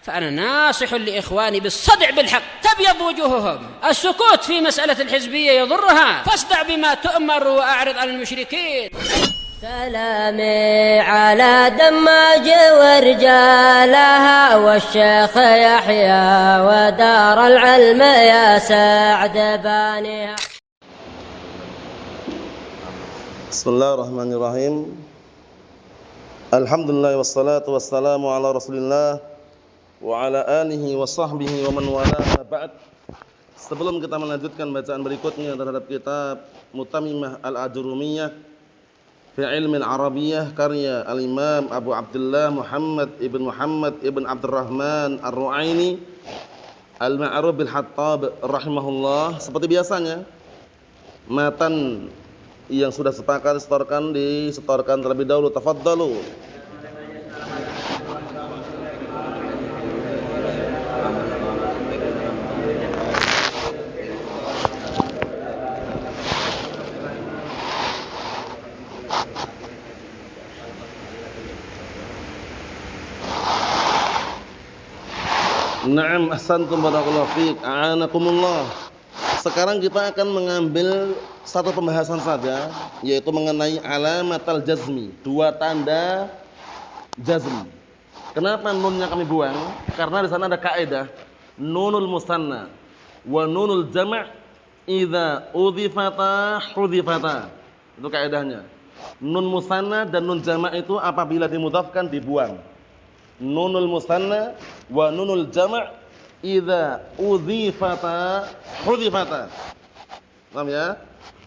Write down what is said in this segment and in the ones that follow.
فأنا ناصح لإخواني بالصدع بالحق تبيض وجوههم. السكوت في مسألة الحزبية يضرها، فاصدع بما تؤمر وأعرض عن المشركين. سلامي على دماج ورجالها والشيخ يحيى ودار العلم يا سعد بانيها. بسم الله الرحمن الرحيم. Alhamdulillah wassalatu wassalamu ala Rasulillah wa ala alihi wa sahbihi wa man wala ba'd. Sebelum kita melanjutkan bacaan berikutnya terhadap kitab Mutammimah Al-Ajurumiyah fi Ilmi Al-Arabiyyah karya Al-Imam Abu Abdullah Muhammad ibn Abdurrahman Ar-Ru'aini Al-Ma'ruf bil Hattab rahimahullah, seperti biasanya matan yang sudah disetorkan terlebih dahulu. Tafadhalu. Na'am, ahsantum barakallahu fiik. A'anakumullah. Sekarang kita akan mengambil satu pembahasan saja, yaitu mengenai alamatal jazmi, dua tanda jazm. Kenapa nunnya kami buang? Karena di sana ada kaidah nunul musanna wa nunul jama' idza udhifata hudhifata. Itu kaidahnya. Nun musanna dan nun jama' itu apabila dimudhafkan dibuang. Nunul musanna wa nunul jama' idza udhifata hudhifata. Paham ya?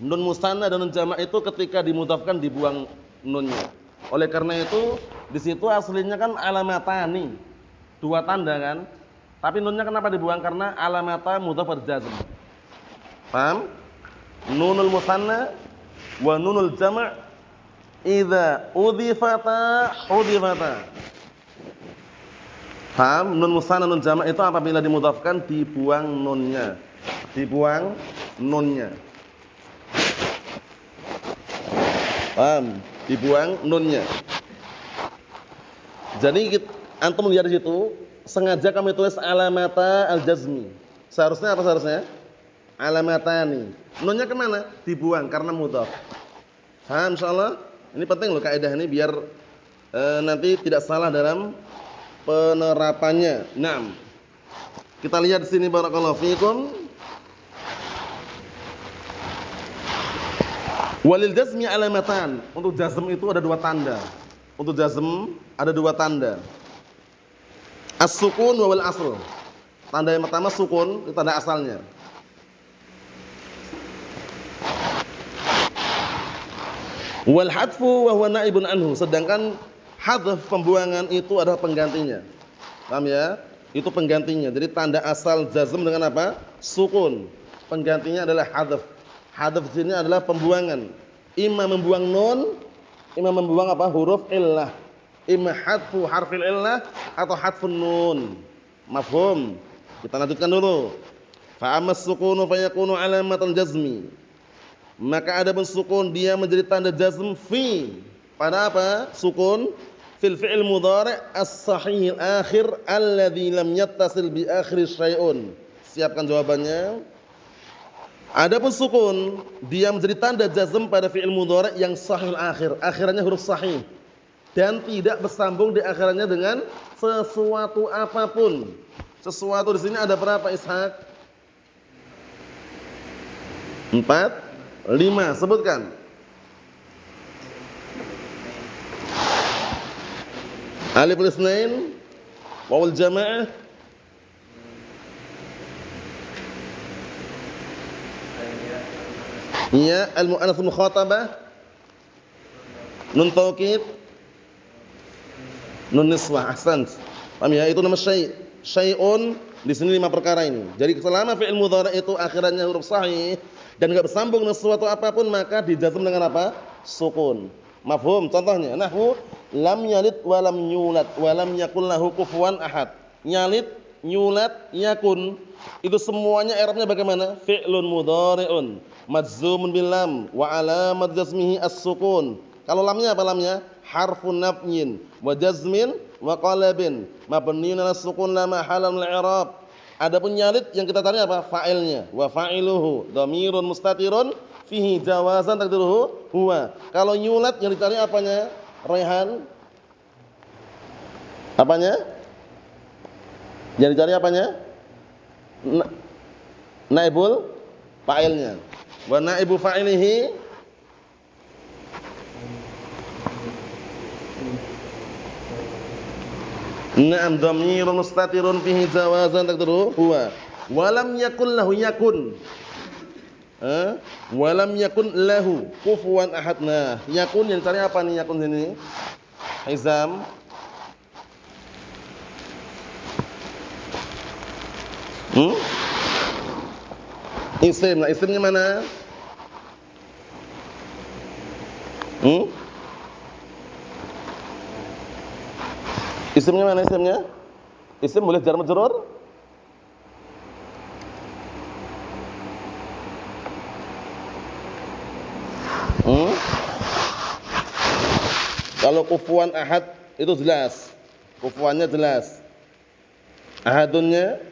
Nun musanna dan nun jamak itu ketika dimudhafkan dibuang nunnya. Oleh karena itu di situ aslinya kan alamatani, dua tanda kan? Tapi nunnya kenapa dibuang? Karena alamata mudhaf jazm. Paham? Nunul musanna wa nunul jamak idza udhifata hudhifata. Paham? Nun musanna nun jamak itu apabila dimudhafkan dibuang nunnya. Dibuang nunnya. Paham? Dibuang nunnya. Jadi antum lihat di situ, sengaja kami tulis alamata al-jazmi. Seharusnya apa seharusnya? Alamatani. Nunnya kemana? Dibuang karena mudhaf. Paham insyaallah? Ini penting loh kaidah ini biar nanti tidak salah dalam penerapannya. Naam. Kita lihat di sini barakallahu fiikum. Walil jazmi alamatan. Untuk jazm itu ada dua tanda. Untuk jazm ada dua tanda. As-sukun wal asl. Tanda yang pertama sukun, itu tanda asalnya. Wal hadfu wa huwa naibun anhu. Sedangkan hadf pembuangan itu adalah penggantinya. Paham ya? Itu penggantinya. Jadi tanda asal jazm dengan apa? Sukun. Penggantinya adalah hadf. Hadf di sini adalah pembuangan. Imma membuang nun, imma membuang apa? Huruf illah. Imma hadfu harfil illah atau hadfun nun. Mafhum? Kita lanjutkan dulu. Fa ammas sukunu fa yakunu alamatan jazmi. Maka adapun sukun dia menjadi tanda jazm fi pada apa? Sukun fil fi'il mudhari' as-sahih al-akhir alladhi lam yattasil bi akhir syai'un. Siapkan jawabannya. Adapun sukun dia menjadi tanda jazm pada fi'il mudhari' yang sahih al-akhir, akhirannya huruf sahih dan tidak bersambung di akhirannya dengan sesuatu apapun. Sesuatu di sini ada berapa, Ishak? 4, 5, sebutkan. Alif al-itsnain, wawul jamaah, ya al-mu'annath al-mukhatabah, nun taukid, nun niswah. Ahsant. Paham ya? Itu nama syai'. Syai'un di sini 5 perkara ini. Jadi selama fi'il mudhari' itu akhirannya huruf sahih dan enggak bersambung dengan sesuatu apapun maka dijazm dengan apa? Sukun. Mafhum? Contohnya nahwu lam yalid wa lam yulad wa lam yakul lahu kufuwan ahad. Yalid, yulad, yakun. Itu semuanya i'rabnya bagaimana? Fi'lun mudhari'un majzumun bil lam wa alamat jazmihi as-sukun. Kalau lamnya apa lamnya? Harfun nafyin wa jazmin wa qalabin mabniun 'ala sukun la mahala min al-i'rab. Adapun nyalit yang kita cari apa? Fa'ilnya. Wa fa'iluhu dhamirun mustatirun fihi jawazan taqdiruhu huwa. Kalau nyulat yang dicari apanya? Raihan. Apanya? Yang dicari apanya? Naibul fa'ilnya. Wa naibu fa'ilihi na'am dhamirun mustatirun fihi jawazan taqdiruhu huwa. Walam yakul lahu yakun. Walam yakun lahu kufuwan ahad. Nah, yakun yang dicari apa nih yakun sini? Hizam. Isim. Nah, isimnya mana? Isimnya mana isimnya? Isim boleh jar majrur? Kalau kufuwan ahad itu jelas. Kufuannya jelas. Ahadunnya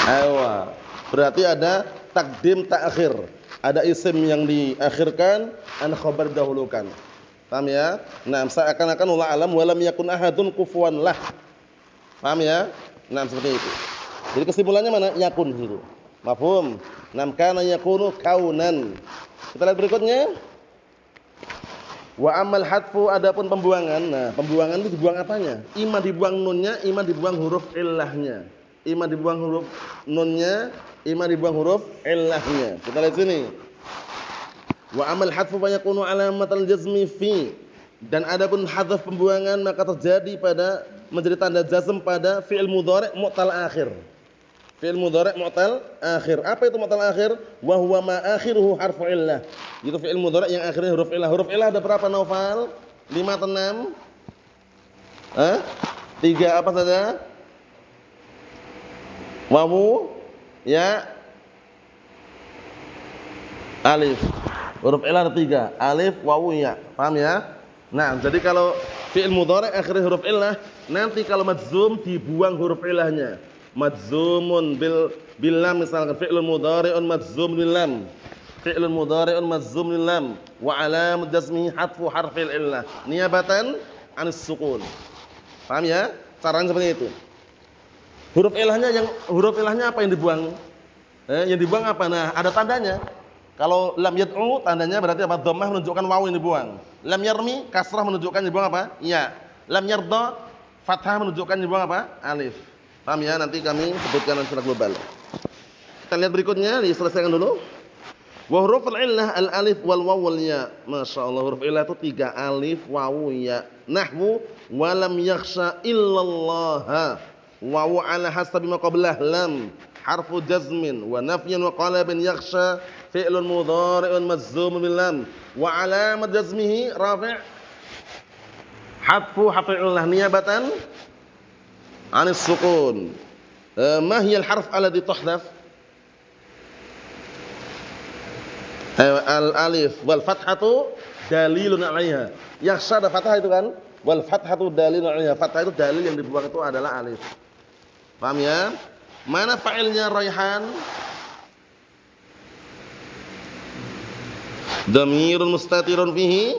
awa. Berarti ada takdim ta'khir. Ada isim yang diakhirkan, an khabar dahulukan. Paham ya? Nah, seakan-akan wallahu alam walam yakun ahadun kufuwan lah. Paham ya? Nah, seperti itu. Jadi kesimpulannya mana? Yakun gitu. Mafhum? Nam kana yakunu kaunan. Kita lihat berikutnya. Wa amal hadfu, adapun pembuangan. Nah, pembuangan itu dibuang apanya? Ima dibuang nunnya, ima dibuang huruf illahnya. Ima dibuang huruf nunnya, ima dibuang huruf illahnya. Kita lihat sini. Wa amal hadfu fa yakunu alamatal jazmi fi. Dan adapun hadzaf pembuangan maka terjadi pada menjadi tanda jazm pada fi'il mudhari' mu'tal akhir. Fi'il mudhari' mu'tal akhir. Apa itu mu'tal akhir? Wa huwa ma akhiruhu harfu illah. Itu fi'il mudhari' yang akhirnya huruf illah. Huruf illah ada berapa Naufal? 5 atau 6? 3 apa saja? Wawu, ya, alif. Huruf illah ada 3. Alif, wawu, ya. Paham ya? Nah, jadi kalau fi'il mudhari' akhirnya huruf illah, nanti kalau madzum dibuang huruf illahnya. Madzumun bil lam, misalkan fi'lun mudhari'un madzum bil lam. Fi'lun mudhari'un madzum bil lam wa alamat jazmihi hadfu harfil illah niyabatan 'anis sukun. Paham ya? Caranya seperti itu. Huruf ilahnya apa yang dibuang? Yang dibuang apa? Nah, ada tandanya. Kalau lam yad'u tandanya berarti apa? Dhammah menunjukkan wawu yang dibuang. Lam yarmi kasrah menunjukkan dibuang apa? Ya. Lam yarda fathah menunjukkan dibuang apa? Alif. Paham ya? Nanti kami sebutkan secara global. Kita lihat berikutnya, diselesaikan dulu. Wa huruful illah al-alif wal waw wal ya. Masyaallah, huruf illah itu 3 alif, wawu, ya. Nahwu wa lam yakhsha illallah. Wawu ala hasabi ma qablah lam harfu jazmin wa nafyan wa qalabin yakhsha fi'lun mudhari'un majzumun bil lam wa alamat jazmihi rafi' hadfu haf'illah niyabatan 'anis sukun. Ma hiya al-harf alladhi tuhdaf? Al-alif wal fathatu dalilun 'alaiha. Yakhsha ada fathah itu kan? Wal fathatu dalilun 'alaiha. Fathah itu dalil yang dibuang itu adalah alif. Paham ya? Mana fa'ilnya raihan? Dhamirun mustatirun fihi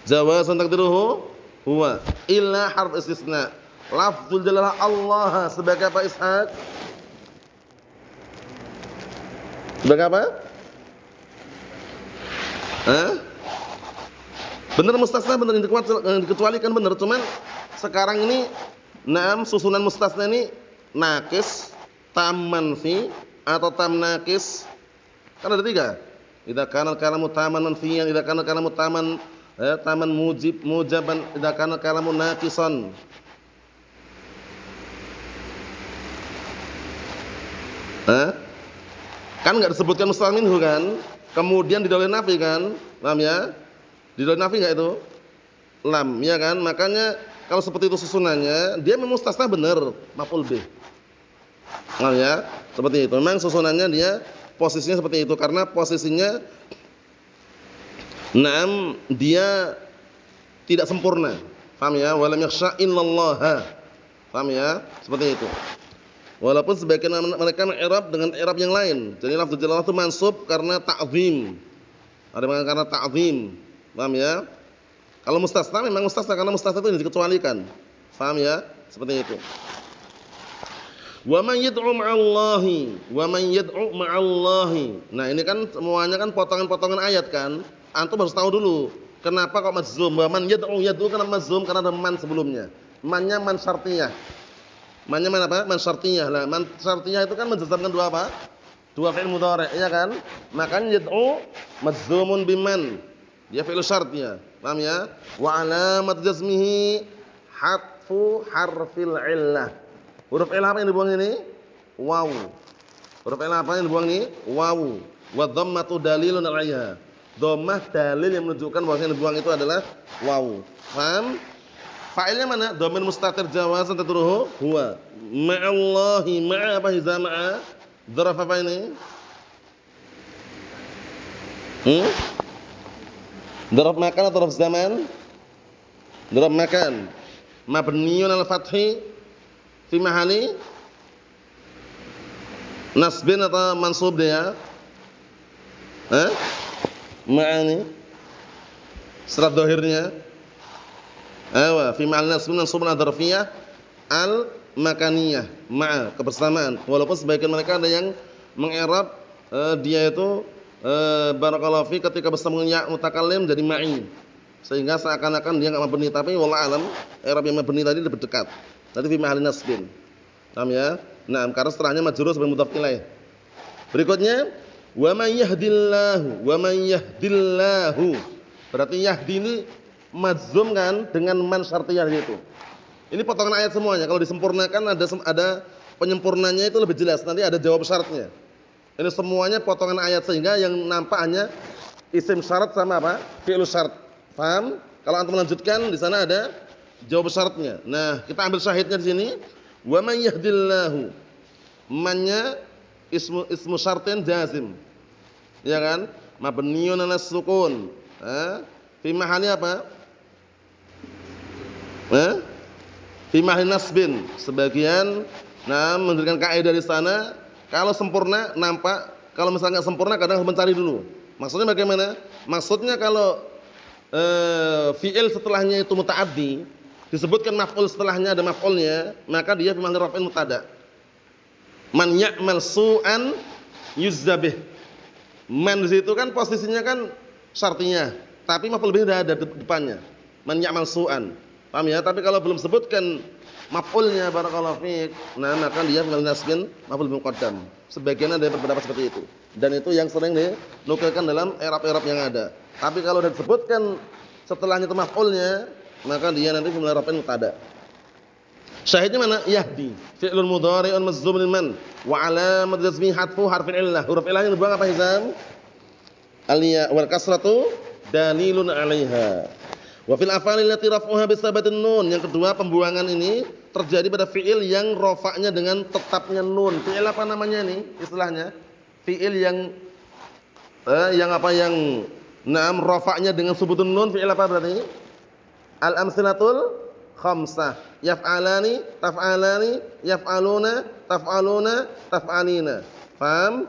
jawazan taqdiruhu huwa illa harf istisna. Lafzul jalalah Allah sebagai apa Ishaq? Sebagai apa? Benar mustasna, benar dikecualikan, benar. Cuman sekarang ini susunan mustasna ini nakis, tam manfi atau tam nakis. Kan ada 3. Idza kana al-kalamu taman manfiyan, idza kana al-kalamu taman mujaban, idza kana al-kalamu naqisan. Kan enggak disebutkan mustaqil minhu kan? Kemudian didalil nafi kan? Paham ya? Didalil nafi enggak itu? Lam, ya kan? Makanya kalau seperti itu susunannya, dia memang mustasna benar, maf'ul bih. Paham ya? Seperti itu. Memang susunannya dia posisinya seperti itu karena posisinya dia tidak sempurna. Paham ya? Walam yakhsha illallaha. Paham ya? Seperti itu. Walaupun sebagian mereka mengi'rab dengan i'rab yang lain. Jadi lafzul jalalah itu mansub karena ta'zim. Ada yang karena ta'zim. Paham ya? Kalau mustasna memang mustasna karena mustasna itu dikecualikan. Paham ya? Seperti itu. Wa man yad'u ma'allahi, wa man yad'u ma'allahi. Nah, ini kan semuanya kan potongan-potongan ayat kan. Antum harus tahu dulu, kenapa kok majzum? Wa man yad'u karena majzum karena ada man sebelumnya. Mannya man syartiyah. Mannya man apa? Man syartiyah. Lah, man syartiyah itu kan menjazmkan dua apa? Dua fi'il mudhari', ya kan? Makanya yad'u majzumun biman. Dia fi'il syartiyah. Paham ya? Wa alamat jazmihi hatfu harfil illah. Huruf ilah apa yang dibuang ini? Waw. Huruf ilah apa yang dibuang ini? Waw. Wa dhammatu dalilun 'alaiha. Dhammah dalil yang menunjukkan bahwa yang dibuang itu adalah waw. Paham? Fa'ilnya mana? Dhamir mustatir jawazan tatruhu huwa. Ma'allahi, ma'a apa hiza ma'a? Dzaraf apa ini? Dzaraf makan atau dzaraf zaman? Dzaraf makan. Mabniyun al-fathi fi mahali nasbin atau mansub dia? Ma'ani serat dohirnya fi mahali nasbin mansubun ad-dzarfiyah al-makaniyah ma'a kebersamaan. Walaupun sebagian mereka ada yang mengi'rab dia itu barakallahu fi ketika bersama ya mutakallim jadi ma'i sehingga seakan-akan dia enggak mabni, tapi wallahu alam i'rab yang mabni tadi lebih dekat. Tadi fi mahali nasbin. Paham ya? Nah, karena setelahnya majrur sebagai mudhaf ilaih. Berikutnya wa may yahdillahu, wa may yahdillahu. Berarti yahdi ini majzum kan dengan man syartiyah itu. Ini potongan ayat semuanya. Kalau disempurnakan ada penyempurnanya itu lebih jelas. Nanti ada jawab syaratnya. Ini semuanya potongan ayat sehingga yang nampak hanya isim syarat sama apa? Fi'il syarat. Paham? Kalau antum melanjutkan di sana ada jawab syaratnya. Nah, kita ambil syahidnya di sini. Wa may yahdillahu. Mannya ismu syartin jazim. Ya kan? Mabniyun 'alas sukun. Fi mahali apa? Fi mahali nasbin. Sebagian memberikan kaidah di sana, kalau sempurna nampak, kalau misalnya enggak sempurna kadang harus mencari dulu. Maksudnya bagaimana? Maksudnya kalau fi'il setelahnya itu muta'addi, disebutkan maf'ul setelahnya ada maf'ulnya, maka dia fi mahali raf'in mubtada. Man ya'mal su'an yuzzabih. Man di situ kan posisinya kan syartiyah, tapi maf'ul bih sudah ada depannya. Man ya'mal su'an. Paham ya? Tapi kalau belum sebutkan maf'ulnya barakallahu fiik, nah maka dia fi mahali nasbin maf'ul bih muqaddam. Sebagian ada yang berpendapat seperti itu. Dan itu yang sering dinukilkan dalam i'rab-i'rab yang ada. Tapi kalau sudah disebutkan setelahnya itu maf'ulnya, maka dia nanti fi mahali raf'in mubtada. Syahidnya mana? Yahdi. Fi'lun mudhari'un majzumun man wa 'alamat jazmi hatfu harfil illah. Huruf illah yang dibuang apa Hizam? Al-ya wal kasratu dalilun 'alaiha. Wa fil af'ali allati raf'uha bisabatin nun. Yang kedua, pembuangan ini terjadi pada fi'il yang rafa'nya dengan tetapnya nun. Fi'il apa namanya ini istilahnya? Fi'il yang rafa'nya dengan subutun nun, fi'il apa berarti? Al-amsilatul khamsah. Yaf'alani, taf'alani, yaf'aluna, taf'aluna, taf'alina. Paham?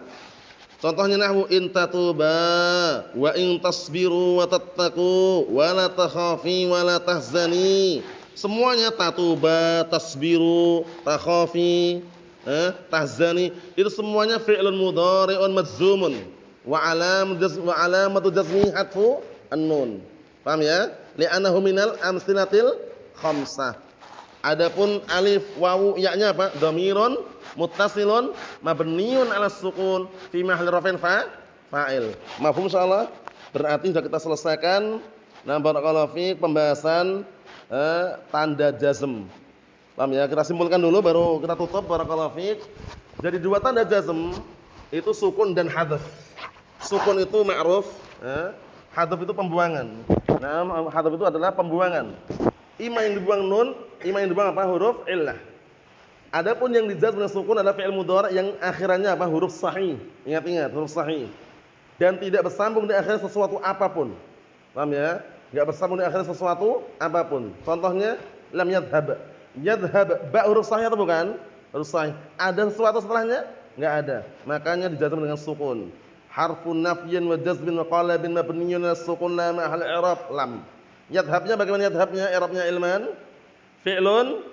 Contohnya nahwu in tatuba wa in tasbiru wa tattaqu wa la takhafi wa la tahzani. Semuanya tatuba, tasbiru, takhafi, tahzani itu semuanya fi'lun mudhari'un majzumun wa alamatu jazmi hatfu an-nun. Paham ya? Li'annahu minal amsilatil khamsah. Adapun alif wawu ya-nya apa? Dhamirun muttasilun mabniun 'alas sukun fi mahalli raf'in fa'il. Mafhum insyaallah? Berarti sudah kita selesaikan barakallahu fiik pembahasan tanda jazm. Paham ya? Kita simpulkan dulu baru kita tutup barakallahu fiik. Jadi dua tanda jazm itu sukun dan hadzf. Sukun itu ma'ruf, hadzf itu pembuangan. Nah, hadzf itu adalah pembuangan. Ima yang dibuang nun, ima yang dibuang apa? Huruf illah. Adapun yang dijazm dengan sukun adalah fi'il mudhari' yang akhirannya apa? Huruf sahih. Ingat-ingat, huruf sahih. Dan tidak bersambung di akhirnya sesuatu apapun. Paham ya? enggak bersambung di akhir sesuatu apapun. Contohnya lam yadhhab. Yadhhab ba huruf sahih atau bukan? Huruf sahih. Ada sesuatu setelahnya? Enggak ada. Makanya dijazm dengan sukun. Harfun nafyin wa jazmin wa qalabin mabniyyun 'ala sukun la mahal i'rab lam. Yadhhabnya bagaimana yadhhabnya? I'rabnya ilman fi'lun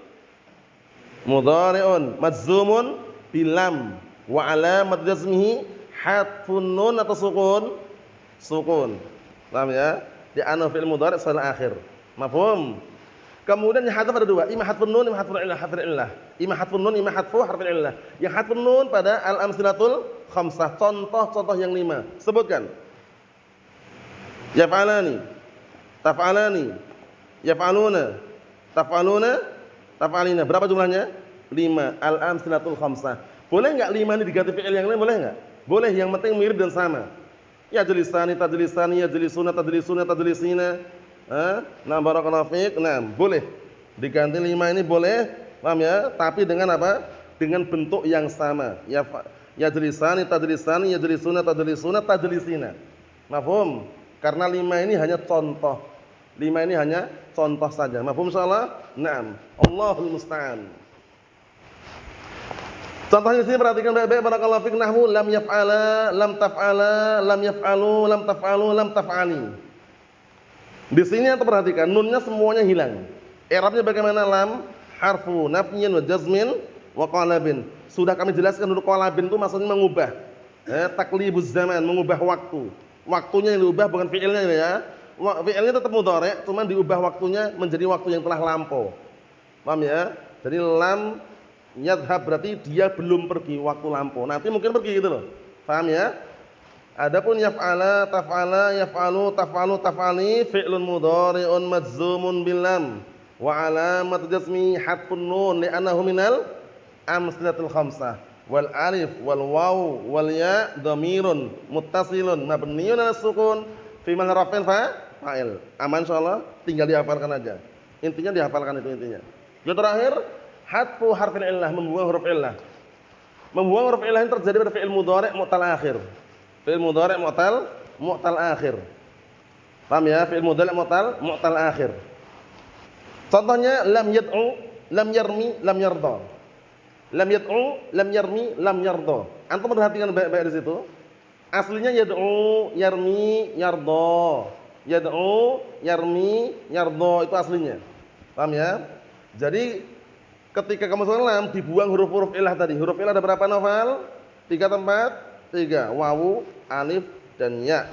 mudhari'un majzumun bilam wa 'alamat jazmihi hadfun nun atau sukun? Sukun. Paham ya? Di anu fi'il mudhari' salah akhir. Mafhum? Kemudian yang hadaf ada dua, imma hadfun nun, imma hadfun illah, hadfun illah. Imma hadfun nun, imma hadfu harfun illah. Yang hadfun nun pada al-amsilatul khamsah, contoh-contoh yang 5. Sebutkan. Yaf'alani, taf'alani, yaf'aluna, taf'aluna, taf'alina. Berapa jumlahnya? 5. Al-amsilatul khamsah. Boleh enggak 5 ini diganti fi'il yang lain, boleh enggak? Boleh, yang penting mirip dan sama. Yajlisani, tadlisani, yajlisuna, tadlisuna, tadlisina. Nah, barakallahu fiik. Nah, boleh. Diganti 5 ini boleh, paham ya? Tapi dengan apa? Dengan bentuk yang sama. Yajlisani, tadlisani, yajlisuna, tadlisuna, tadlisina. Mafhum? Karena 5 ini hanya contoh. 5 ini hanya contoh saja. Mafhum insyaallah? Naam. Allahul musta'an. Contohnya di sini perhatikan baik-baik barakallahu fiik nahwu lam yaf'ala, lam taf'ala, lam yaf'alu, lam taf'alu, lam taf'ali. Di sini antum perhatikan nunnya semuanya hilang. I'rabnya bagaimana? Lam harfu nafyin wa jazmin wa qalabin. Sudah kami jelaskan dulu qalabin itu maksudnya mengubah. Taklibuz zaman, mengubah waktu. Waktunya yang diubah bukan fi'ilnya ya. Fi'ilnya tetap mudhari', cuma diubah waktunya menjadi waktu yang telah lampau. Paham ya? Jadi lam yadhhab berarti dia belum pergi, waktu lampau. Nanti mungkin pergi gitu loh. Paham ya? Adapun yaf'ala, taf'ala, yaf'alu, taf'alu, taf'ali fi'lun mudhari'un majzumun bil lam wa 'alamat jazmi hadfun nun li'annahu minal amsilatil khamsah wal alif wal waw wal ya dhamirun muttasilun mabniyyun 'ala sukun fi mahall raf'in fa'il. Aman insyaallah, tinggal dihafalkan aja. Intinya dihafalkan itu intinya. Yang terakhir, hadfu harfil illah, membuang huruf illah. Membuang huruf illah ini terjadi pada fi'il mudhari' mu'tal akhir. Fi'il mudhari' mu'tal akhir. Paham ya? Fi'il mudhari' mu'tal akhir. Contohnya lam yad'u, lam yarmi, lam yarda. Lam yad'u, lam yarmi, lam yarda. Antum perhatikan baik-baik di situ. Aslinya yad'u, yarmi, yarda. Yad'u, yarmi, yarda itu aslinya. Paham ya? Jadi ketika kamu salam dibuang huruf-huruf ilah tadi. Huruf ilah ada berapa Novel? 3 tempat. 3, wawu, alif dan ya.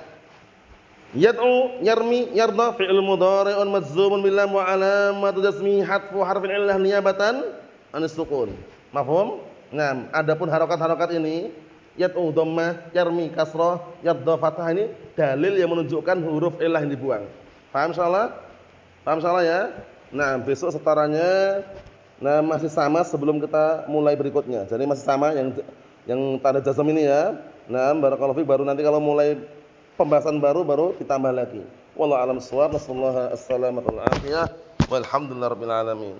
Yad'u, yarmi, yarda fi'il mudhari'un majzumun bil lam wa 'alamatu jazmi hadfu harfin illah niyabatan anis sukun. Mafhum? Nah, adapun harokat-harokat ini yad'u dhammah, yarmi kasrah, yarda fathah ini dalil yang menunjukkan huruf illah yang dibuang. Paham insyaallah? Paham insyaallah ya? Nah, besok setaranya masih sama sebelum kita mulai berikutnya. Jadi masih sama yang tanda jazm ini ya. Nah, barakallahu fiik, baru nanti kalau mulai pembahasan baru ditambah lagi. Wallahu a'lam bissawab. Wassallallahu alaihi wasallam. Walhamdulillahirabbil alamin.